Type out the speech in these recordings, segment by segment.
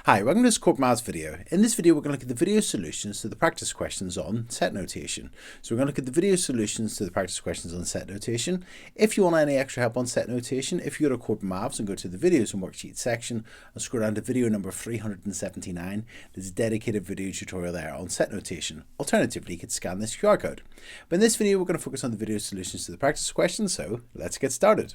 Hi, welcome to this Corbettmaths video. In this video, we're going to look at the video solutions to the practice questions on set notation. So we're going to look at the video solutions to the practice questions on set notation. If you want any extra help on set notation, if you go to Corbettmaths and go to the videos and worksheets section and scroll down to video number 379, there's a dedicated video tutorial there on set notation. Alternatively, you could scan this QR code. But in this video, we're going to focus on the video solutions to the practice questions, so let's get started.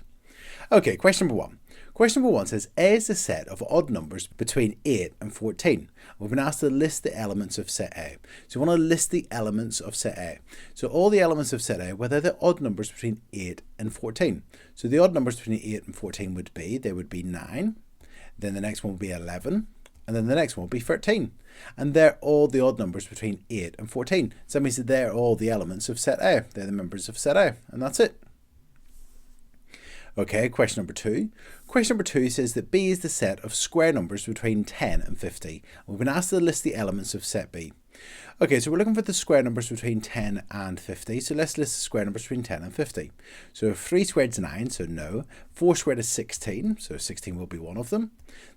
Okay, question number one. Question number one says A is the set of odd numbers between 8 and 14. We've been asked to list the elements of set A. So we want to list the elements of set A. So all the elements of set A, whether they're odd numbers between 8 and 14. So the odd numbers between 8 and 14 would be, 9, then the next one would be 11, and then the next one would be 13. And they're all the odd numbers between 8 and 14. So that means that they're all the elements of set A. They're the members of set A, and that's it. Okay, question number two. Question number two says that B is the set of square numbers between 10 and 50. We've been asked to list the elements of set B. Okay, so we're looking for the square numbers between 10 and 50. So let's list the square numbers between 10 and 50. So 3 squared is 9, so no. 4 squared is 16, so 16 will be one of them.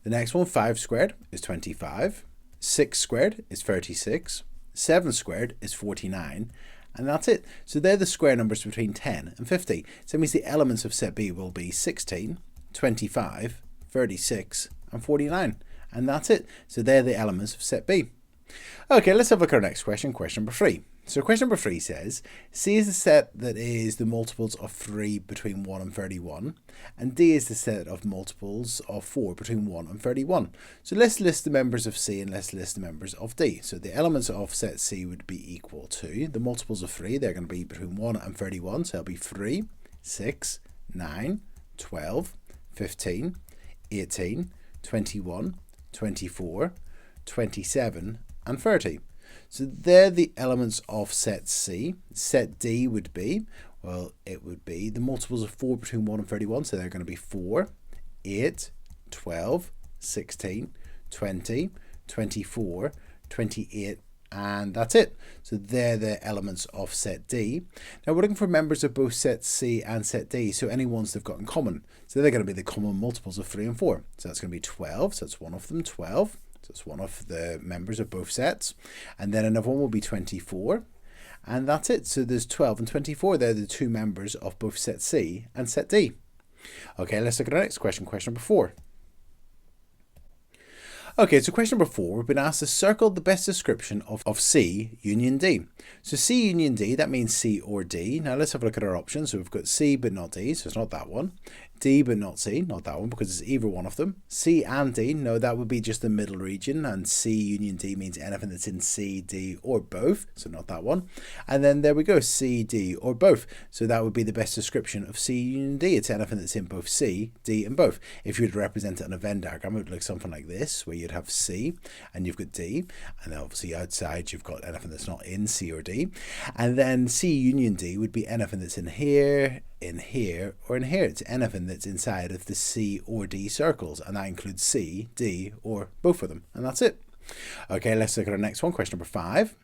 The next one, 5 squared, is 25. 6 squared is 36. 7 squared is 49. And that's it. So they're the square numbers between 10 and 50. So that means the elements of set B will be 16, 25, 36, and 49. And that's it. So they're the elements of set B. Okay, let's have a look at our next question, question number 3. So question number 3 says, C is the set that is the multiples of 3 between 1 and 31, and D is the set of multiples of 4 between 1 and 31. So let's list the members of C and let's list the members of D. So the elements of set C would be equal to the multiples of 3. They're going to be between 1 and 31, so it'll be 3, 6, 9, 12, 15, 18, 21, 24, 27, and 30. So they're the elements of set C. Set D would be, well, it would be the multiples of 4 between 1 and 31. So they're going to be 4, 8, 12, 16, 20, 24, 28, and that's it. So they're the elements of set D. Now we're looking for members of both set C and set D, so any ones they've got in common. So they're going to be the common multiples of 3 and 4. So that's going to be 12, so that's one of them, 12. So it's one of the members of both sets. And then another one will be 24. And that's it. So there's 12 and 24. They're the two members of both set C and set D. Okay, let's look at our next question, question number 4. Okay, so question number 4, we've been asked to circle the best description of C union D. So C union D, that means C or D. Now let's have a look at our options. So we've got C but not D, so it's not that one. D but not C, not that one because it's either one of them. C and D, no, that would be just the middle region, and C union D means anything that's in C, D, or both, so not that one. And then there we go, C, D, or both. So that would be the best description of C union D. It's anything that's in both C, D, and both. If you were to represent it on a Venn diagram, it would look something like this, where you'd have C, and you've got D, and then obviously outside you've got anything that's not in C or D. And then C union D would be anything that's in here, or in here. It's anything that's inside of the C or D circles, and that includes C, D, or both of them, and that's it. Okay, let's look at our next one, question number 5.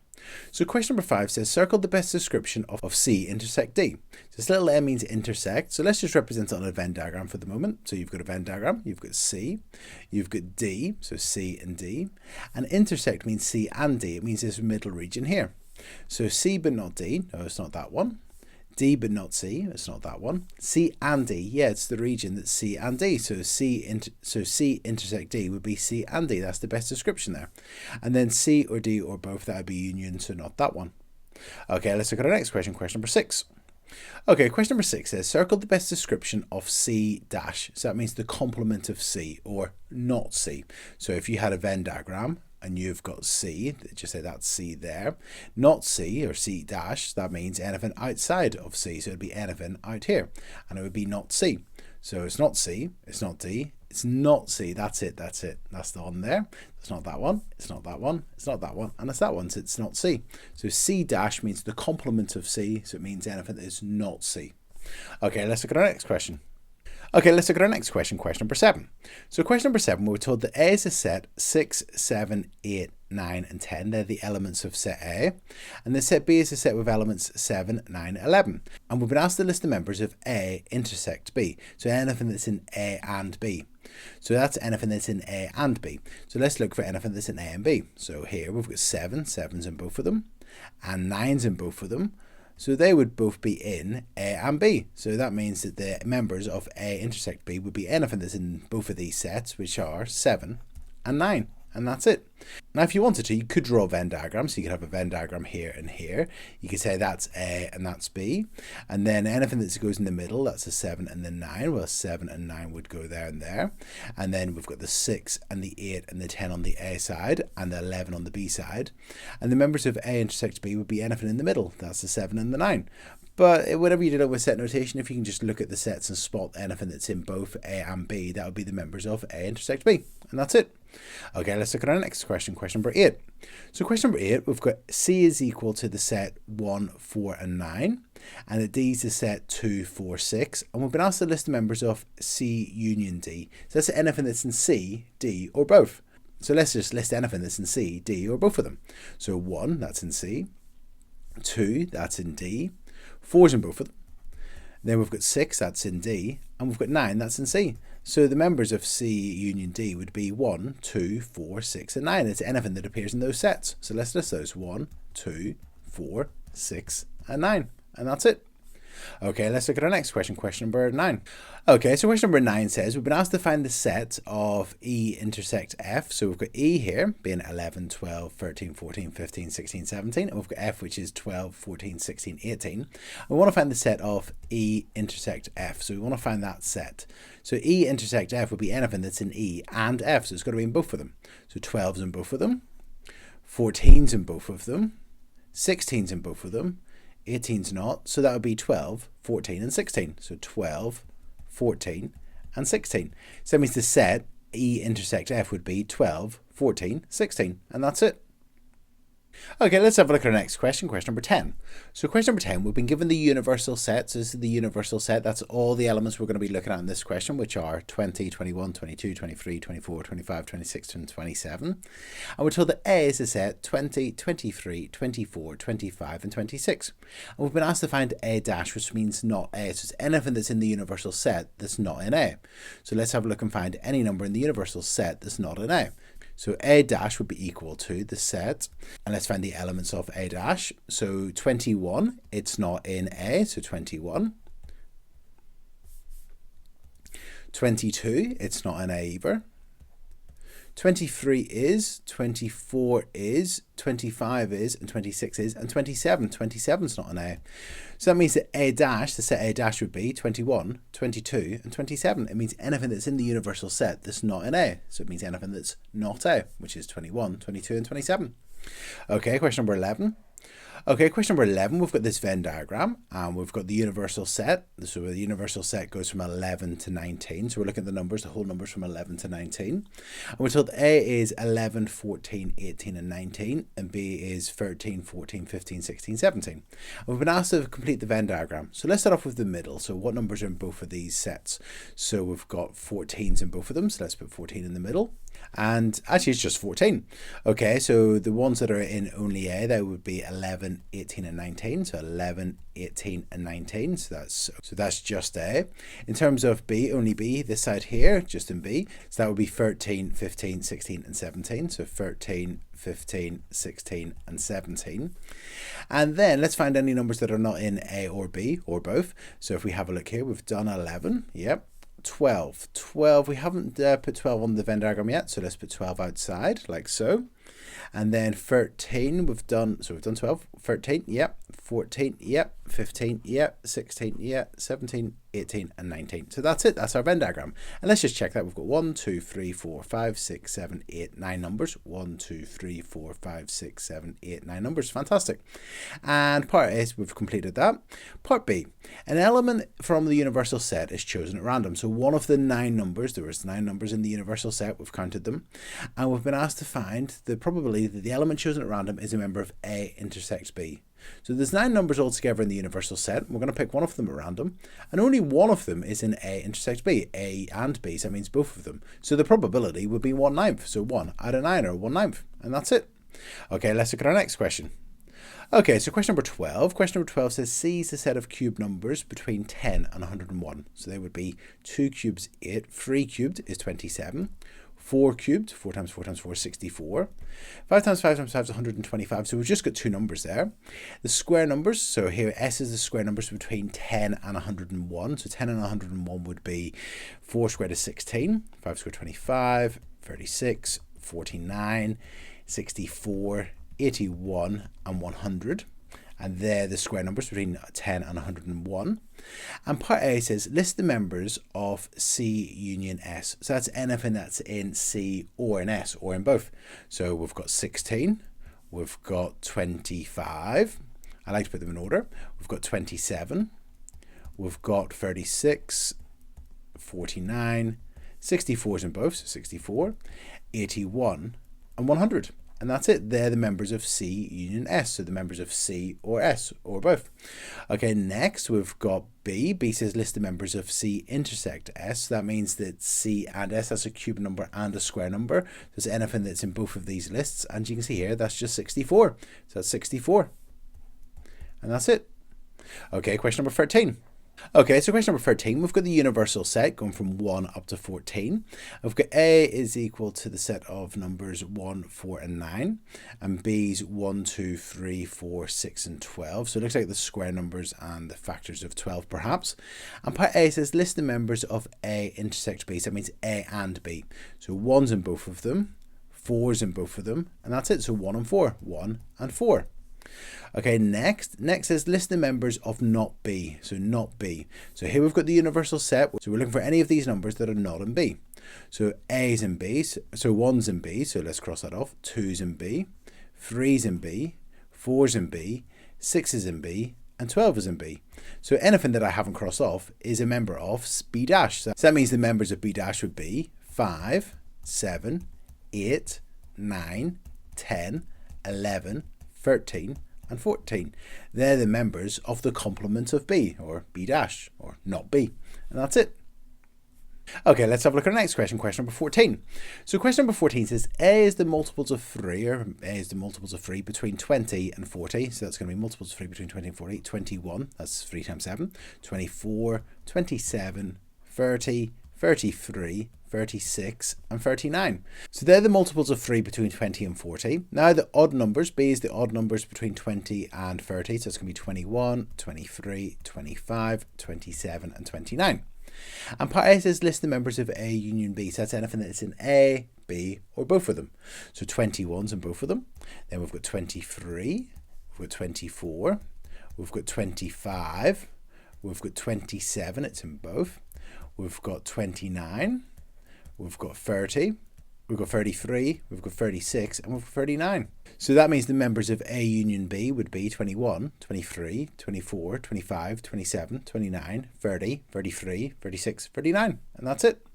So question number 5 says, circle the best description of C intersect D. So this little m means intersect, so let's just represent it on a Venn diagram for the moment. So you've got a Venn diagram, you've got C, you've got D, so C and D, and intersect means C and D. It means this middle region here. So C but not D, no, it's not that one. D but not C, it's not that one. C and D, yeah, it's the region that's C and D. So C intersect D would be C and D. That's the best description there. And then C or D or both, that would be union, so not that one. Okay, let's look at our next question, question number 6. Okay, question number 6 says, circle the best description of C dash. So that means the complement of C or not C. So if you had a Venn diagram, and you've got C, just say that's C there. Not C or C dash, that means anything outside of C. So it'd be anything out here. And it would be not C. So it's not C, it's not D, it's not C. That's it, that's it. That's the one there. It's not that one, it's not that one, it's not that one, and it's that one, so it's not C. So C dash means the complement of C, so it means anything that is not C. Okay, let's look at our next question. Okay, let's look at our next question, question number 7. So question number 7, we were told that A is a set 6, 7, 8, 9, and 10. They're the elements of set A. And the set B is a set with elements 7, 9, 11. And we've been asked to list the members of A intersect B. So anything that's in A and B. So that's anything that's in A and B. So let's look for anything that's in A and B. So here we've got 7, 7's in both of them, and 9's in both of them. So they would both be in A and B. So that means that the members of A intersect B would be anything that's in both of these sets, which are 7 and 9. And that's it. Now, if you wanted to, you could draw a Venn diagram. So you could have a Venn diagram here and here. You could say that's A and that's B. And then anything that goes in the middle, that's a 7 and the 9. Well, 7 and 9 would go there and there. And then we've got the 6 and the 8 and the 10 on the A side and the 11 on the B side. And the members of A intersect B would be anything in the middle. That's the 7 and the 9. But whenever you do it with set notation, if you can just look at the sets and spot anything that's in both A and B, that would be the members of A intersect B. And that's it. Okay, let's look at our next question, question number 8. So question number 8, we've got C is equal to the set 1, 4, and 9, and that D is the set 2, 4, 6, and we've been asked to list the members of C union D. So that's anything that's in C, D, or both. So let's just list anything that's in C, D, or both of them. So 1, that's in C, 2, that's in D, 4 is in both of them. Then we've got 6, that's in D, and we've got 9, that's in C. So the members of C union D would be 1, 2, 4, 6, and 9. It's anything that appears in those sets. So let's list those. 1, 2, 4, 6, and 9. And that's it. Okay, let's look at our next question, question number 9. Okay, so question number 9 says, we've been asked to find the set of E intersect F. So we've got E here being 11, 12, 13, 14, 15, 16, 17. And we've got F, which is 12, 14, 16, 18. We want to find the set of E intersect F. So we want to find that set. So E intersect F would be anything that's in E and F. So it's got to be in both of them. So 12's in both of them, 14's in both of them, 16's in both of them, 18's not, so that would be 12, 14, and 16. So 12, 14, and 16. So that means the set E intersect F would be 12, 14, 16, and that's it. Okay, let's have a look at our next question, question number 10. So question number 10, we've been given the universal set. So this is the universal set. That's all the elements we're going to be looking at in this question, which are 20, 21, 22, 23, 24, 25, 26, and 27. And we're told that A is the set 20, 23, 24, 25, and 26. And we've been asked to find A dash, which means not A. So it's anything that's in the universal set that's not in A. So let's have a look and find any number in the universal set that's not in A. So A dash would be equal to the set, and let's find the elements of A dash. So 21, it's not in A, so 21. 22, it's not in A either. 23 is, 24 is, 25 is, and 26 is, and 27. 27's not an A. So that means that A dash, the set A dash would be 21, 22, and 27. It means anything that's in the universal set that's not an A. So it means anything that's not A, which is 21, 22, and 27. Okay, question number 11. Okay, question number 11, we've got this Venn diagram, and we've got the universal set. So the universal set goes from 11 to 19. So we're looking at the numbers, the whole numbers from 11 to 19. And we're told A is 11, 14, 18, and 19, and B is 13, 14, 15, 16, 17. And we've been asked to complete the Venn diagram. So let's start off with the middle. So what numbers are in both of these sets? So we've got 14's in both of them, so let's put 14 in the middle. And actually it's just 14. Okay, so the ones that are in only A, that would be 11, 18, and 19. So 11, 18, and 19. So that's just A. In terms of B, only B, this side here, just in B. So that would be 13, 15, 16, and 17. So 13, 15, 16, and 17. And then let's find any numbers that are not in A or B, or both. So if we have a look here, we've done 11. Yep. 12, we haven't put 12 on the Venn diagram yet, so let's put 12 outside, like so. And then 13, we've done 12, 13, yep, 14, yep, 15, yep, 16, yep, 17, 18, and 19. So that's it, that's our Venn diagram. And let's just check that. We've got 1, 2, 3, 4, 5, 6, 7, 8, 9 numbers. 1, 2, 3, 4, 5, 6, 7, 8, 9 numbers. Fantastic. And part A, we've completed that. Part B, an element from the universal set is chosen at random. So one of the 9 numbers, there was 9 numbers in the universal set, we've counted them, and we've been asked to find the probability that the element chosen at random is a member of A intersects B. So there's 9 numbers altogether in the universal set. We're going to pick one of them at random, and only one of them is in A intersects B, A and B, so that means both of them. So the probability would be 1/9. So 1 out of 9, or 1/9, and that's it. Okay, let's look at our next question. Okay, so question number 12. Question number 12 says C is the set of cube numbers between 10 and 101. So they would be 2 cubes 8, 3 cubed is 27, 4 cubed, 4 times 4 times 4 is 64, 5 times 5 times 5 is 125. So we've just got two numbers there. The square numbers, so here S is the square numbers between 10 and 101. So 10 and 101 would be 4 squared is 16, 5 squared 25, 36, 49, 64, 81 and 100, and they're the square numbers between 10 and 101. And part A says list the members of C union S. So that's anything that's in C or in S or in both. So we've got 16, we've got 25, I like to put them in order, we've got 27, we've got 36, 49, 64 is in both, so 64, 81 and 100. And that's it. They're the members of C union S. So the members of C or S or both. Okay, next we've got B. B says list the members of C intersect S. So that means that C and S, that's a cube number and a square number. There's anything that's in both of these lists. And you can see here, that's just 64. So that's 64. And that's it. Okay, question number 13. Okay, so question number 13, we've got the universal set going from 1 up to 14. We've got A is equal to the set of numbers 1, 4 and 9, and B's 1, 2, 3, 4, 6 and 12. So it looks like the square numbers and the factors of 12 perhaps. And part A says list the members of A intersect B, so that means A and B. So 1's in both of them, 4's in both of them, and that's it. So 1 and 4, 1 and 4. Okay, next says list the members of not B, so not B. So here we've got the universal set, so we're looking for any of these numbers that are not in B. So A's in B, so 1's in B, so let's cross that off, 2's in B, 3's in B, 4's in B, 6 is in B, and 12 is in B. So anything that I haven't crossed off is a member of B dash. So that means the members of B dash would be 5, 7, 8, 9, 10, 11, 13, and 14. They're the members of the complement of B, or B dash, or not B. And that's it. Okay, let's have a look at our next question, question number 14. So question number 14 says A is the multiples of 3, or A is the multiples of 3 between 20 and 40. So that's going to be multiples of 3 between 20 and 40. 21, that's 3 times 7. 24, 27, 30, 33, 36 and 39. So they're the multiples of 3 between 20 and 40. Now the odd numbers, B is the odd numbers between 20 and 30. So it's going to be 21, 23, 25, 27 and 29. And part A says list the members of A union B. So that's anything that's in A, B or both of them. So 21's in both of them. Then we've got 23, we've got 24, we've got 25, we've got 27, it's in both. We've got 29, we've got 30, we've got 33, we've got 36, and we've got 39. So that means the members of A union B would be 21, 23, 24, 25, 27, 29, 30, 33, 36, 39. And that's it.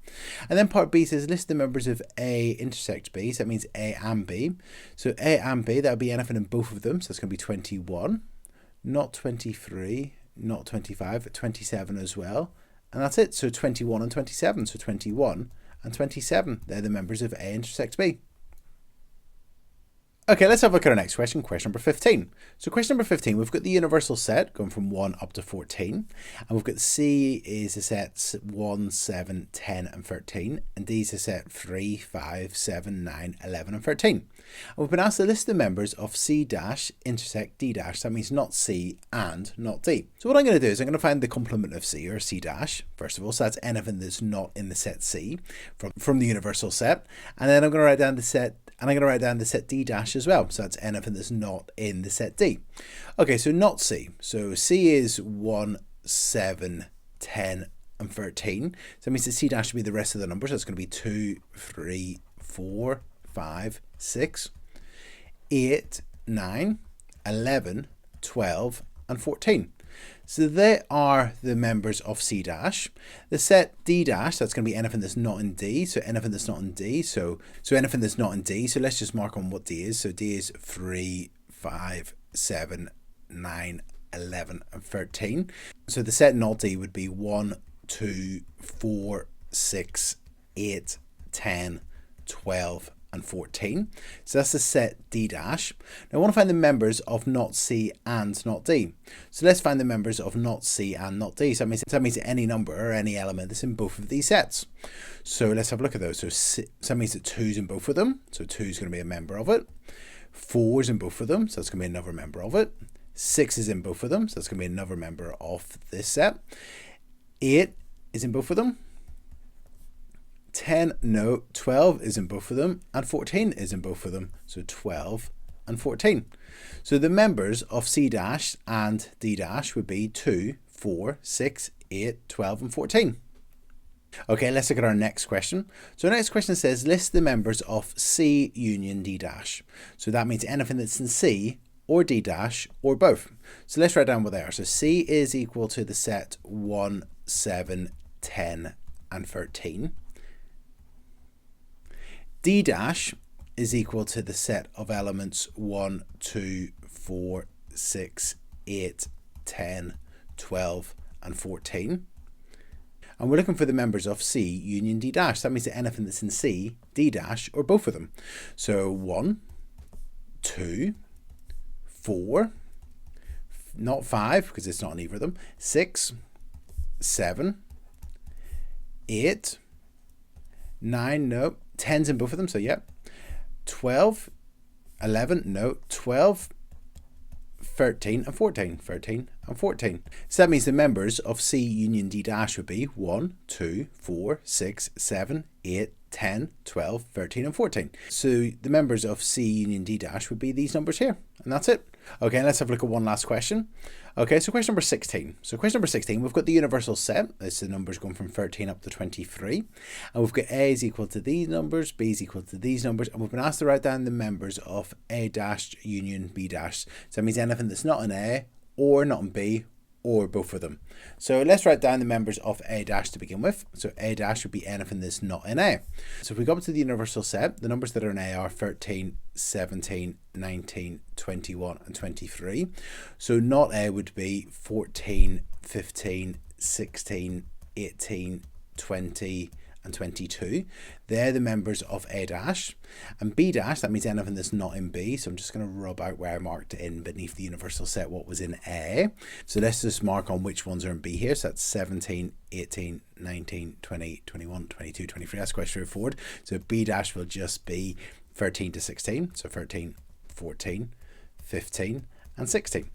And then part B says list the members of A intersect B. So that means A and B. So A and B, that would be anything in both of them. So it's going to be 21, not 23, not 25, but 27 as well. And that's it. So 21 and 27. So 21 and 27. They're the members of A intersect B. Okay, let's have a look at our next question, question number 15. So question number 15, we've got the universal set going from 1 up to 14. And we've got C is the sets 1, 7, 10 and 13. And D is the set 3, 5, 7, 9, 11 and 13. And we've been asked to list the members of C dash intersect D dash. That means not C and not D. So what I'm going to do is I'm going to find the complement of C, or C dash, first of all. So that's anything that's not in the set C from the universal set. And then I'm going to write down the set, and I'm going to write down the set D dash as well. So that's anything that's not in the set D. Okay, so not C. So C is 1, 7, 10 and 13. So that means the C dash should be the rest of the numbers. So it's going to be 2, 3, 4, 5, 6, 8, 9, 11, 12 and 14. So they are the members of C dash. The set D dash, that's going to be anything that's not in D. So anything that's not in D. So anything that's not in D. So let's just mark on what D is. So D is 3, 5, 7, 9, 11 and 13. So the set not D would be 1, 2, 4, 6, 8, 10, 12 and 14. So that's the set D dash. Now I want to find the members of not C and not D. So let's find the members of not C and not D. So that means any number or any element that's in both of these sets. So let's have a look at those. So that means that 2's in both of them. So 2 is going to be a member of it. 4's in both of them. So that's going to be another member of it. 6 is in both of them. So that's going to be another member of this set. 8 is in both of them. 10, no, 12 is in both of them, and 14 is in both of them, so 12 and 14. So the members of C dash and D dash would be 2, 4, 6, 8, 12 and 14. Okay, let's look at our next question. So our next question says list the members of C union D dash. So that means anything that's in C or D dash or both. So let's write down what they are. So C is equal to the set 1, 7, 10 and 13. D dash is equal to the set of elements 1, 2, 4, 6, 8, 10, 12 and 14. And we're looking for the members of C union D dash. That means that anything that's in C, D dash or both of them. So 1, 2, 4, not 5 because it's not in either of them, 6, 7, 8, 9, no, 10's in both of them, so yeah, 12, 11, no, 12, 13 and 14, 13 and 14. So that means the members of C union D dash would be 1, 2, 4, 6, 7, 8, 10, 12, 13 and 14. So the members of C union D dash would be these numbers here, and that's it. Okay, let's have a look at one last question. Okay, so question number 16. So question number 16, we've got the universal set. It's the numbers going from 13 up to 23. And we've got A is equal to these numbers, B is equal to these numbers, and we've been asked to write down the members of A dash union B dash. So that means anything that's not in A or not in B or both of them. So let's write down the members of A dash to begin with. So A dash would be anything that's not in A. So if we go up to the universal set, the numbers that are in A are 13, 17, 19, 21 and 23. So not A would be 14, 15, 16, 18, 20 and 22. They're the members of A dash. And B dash, that means anything that's not in B. So I'm just going to rub out where I marked in beneath the universal set what was in A. So let's just mark on which ones are in B here. So that's 17, 18, 19, 20, 21, 22, 23. That's quite straightforward. So B dash will just be 13 to 16. So 13, 14, 15 and 16.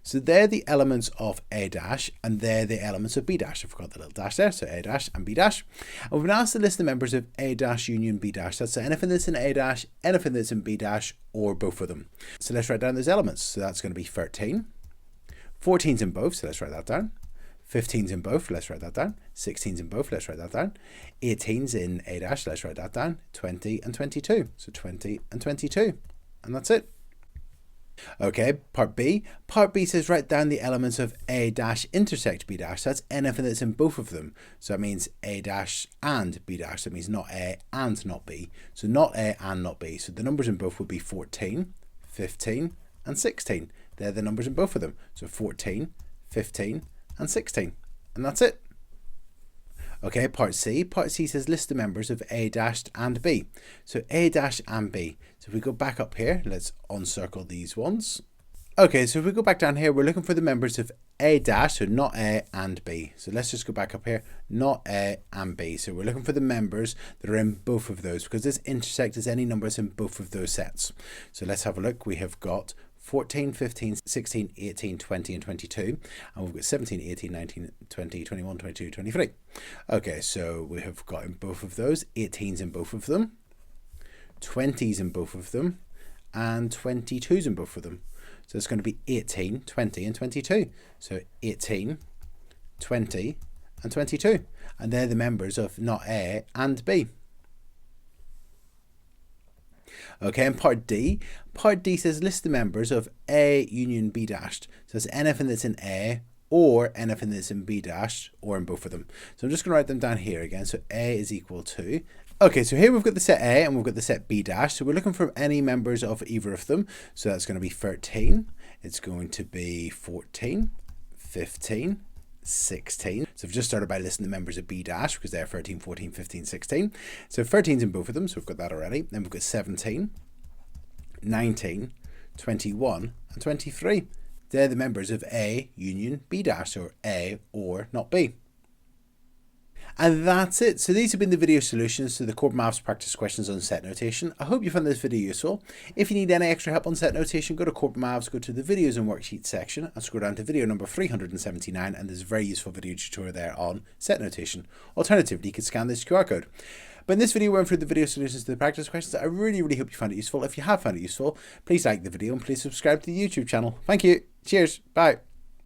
So they're the elements of A dash and they're the elements of B dash. I forgot the little dash there. So A dash and B dash. And we've been asked to list the members of A dash union B dash. That's anything that's in A dash, anything that's in B dash or both of them. So let's write down those elements. So that's going to be 13. 14's in both. So let's write that down. 15's in both. Let's write that down. 16's in both. Let's write that down. 18's in A dash. Let's write that down. 20 and 22. So 20 and 22. And that's it. Okay, part B. Part B says write down the elements of A dash intersect B dash. That's anything that's in both of them. So that means A dash and B dash. That means not A and not B. So not A and not B. So the numbers in both would be 14, 15 and 16. They're the numbers in both of them. So 14, 15 and 16. And that's it. Okay, part C. Part C says list the members of A dash and B. So A dash and B. So if we go back up here, let's uncircle these ones. Okay, so if we go back down here, we're looking for the members of A dash, so not A and B. So let's just go back up here, not A and B. So we're looking for the members that are in both of those because this intersect is any numbers in both of those sets. So let's have a look. We have got 14, 15, 16, 18, 20 and 22. And we've got 17, 18, 19, 20, 21, 22, 23. Okay, so we have got in both of those, 18's in both of them, 20's in both of them, and 22's in both of them. So it's going to be 18, 20 and 22. So 18, 20 and 22. And they're the members of not A and B. Okay, and part D. Part D says list the members of A union B dashed. So it's anything that's in A or anything that's in B dash or in both of them. So I'm just going to write them down here again. So A is equal to... Okay, so here we've got the set A and we've got the set B dash. So we're looking for any members of either of them. So that's going to be 13. It's going to be 14, 15, 16. So I've just started by listing the members of B dash because they're 13, 14, 15, 16. So 13's in both of them, so we've got that already. Then we've got 17, 19, 21, and 23. They're the members of A union B dash, or A or not B. And that's it. So these have been the video solutions to the Corbettmaths Practice Questions on set notation. I hope you found this video useful. If you need any extra help on set notation, go to Corbettmaths, go to the videos and worksheets section and scroll down to video number 379, and there's a very useful video tutorial there on set notation. Alternatively, you can scan this QR code. But in this video, we went through the video solutions to the practice questions. I really hope you found it useful. If you have found it useful, please like the video and please subscribe to the YouTube channel. Thank you. Cheers. Bye.